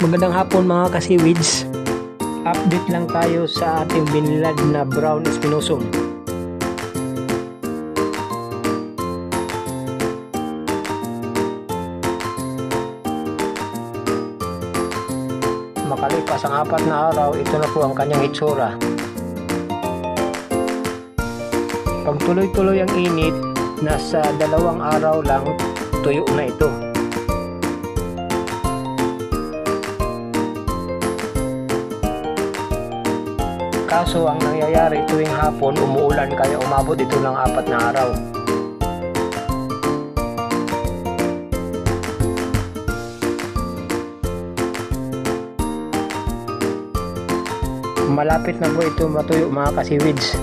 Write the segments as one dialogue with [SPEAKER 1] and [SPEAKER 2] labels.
[SPEAKER 1] Magandang hapon mga kasiwids. Update lang tayo sa ating binilad na brown spinosum. Makalipas ang 4 na araw, ito na po ang kanyang itsura. Pag tuloy-tuloy ang init, nasa 2 araw lang tuyo na ito. Kaso ang nangyayari tuwing hapon umuulan kaya umabot ito ng 4 na araw. Malapit na po ito matuyo mga kasiwids.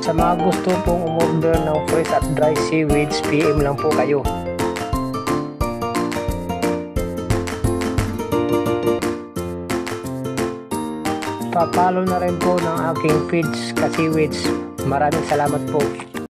[SPEAKER 1] Sa mga gusto pong umorder ng fresh at dry seaweeds, PM lang po kayo. Pa-follow na rin po ng aking feeds ka seaweeds. Maraming salamat po.